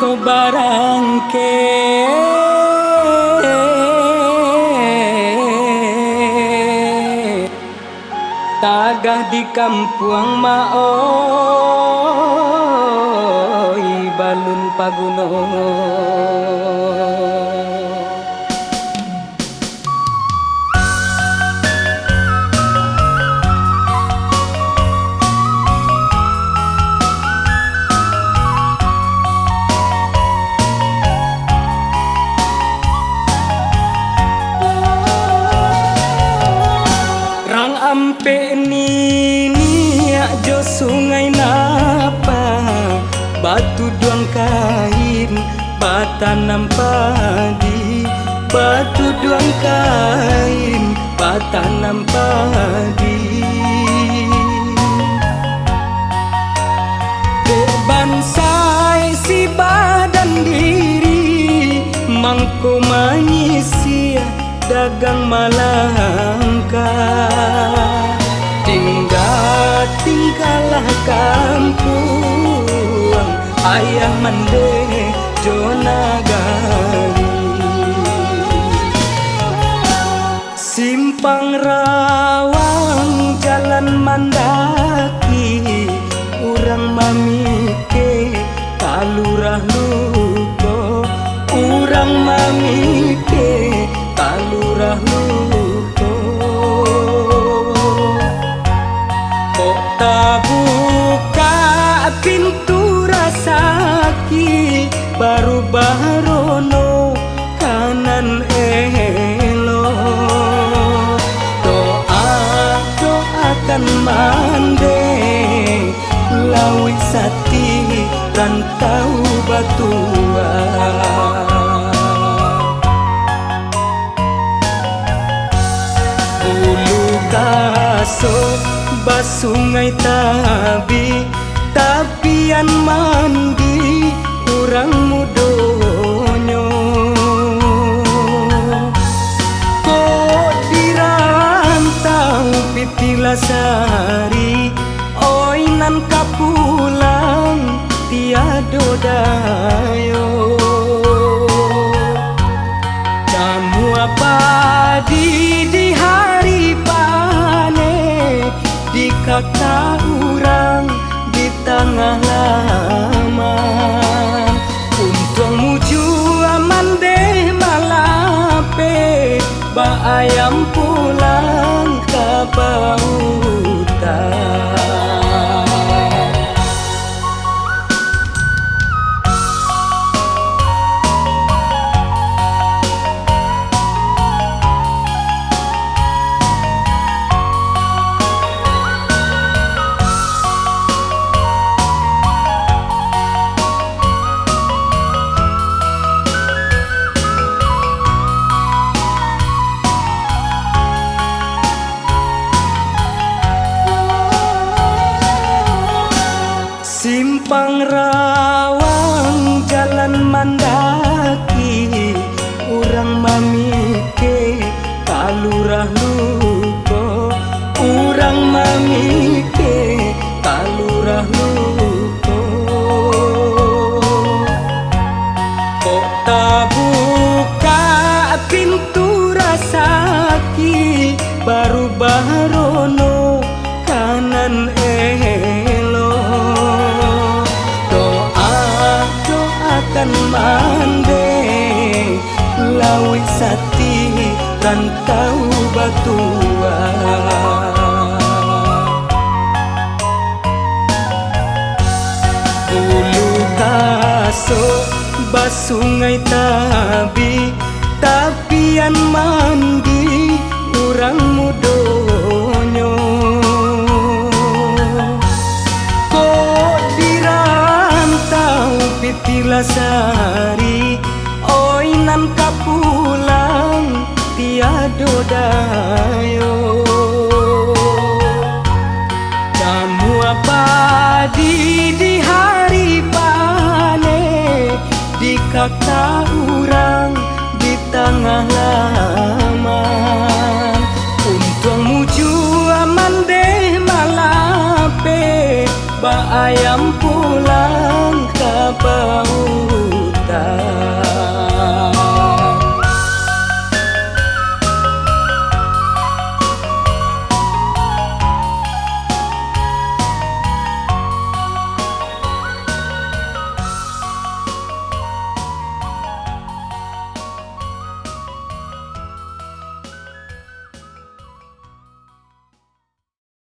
ko barangke tagah di kampung maoy balun pagunong. Ampe nini jo sungai napa batu duang kain batanam padi batu duang kain batanam padi bebansai si badan diri mangko manyisi dagang malangka tinggalah kampung ayah mande jonagari simpang rawang jalan mandaki urang mamike kalurah luko urang mamike kalurah luko kok tak buka pintu rasaki baru barono kanan elo doakan mande lawi sati rantau batua ulu kaso basungai tabi tapian mandi urang mudonyo kok dirantau pitilasari oinan kapulang tiado dayo kamu apa di hari panen di kakak urang di tengah laman untung muju aman deh malape ba ayam pulang ke bautan. Simpang rawang jalan mandaki urang mamike kalurah luko urang mamike kalurah luko kok tak buka pintu rasaki baru barono kanan kan mande lawi sati rantau batua ulu kaso basungai tabi tapian mandi urang mudonyo kok dirantau pitilasari oinan kapulang tiado daya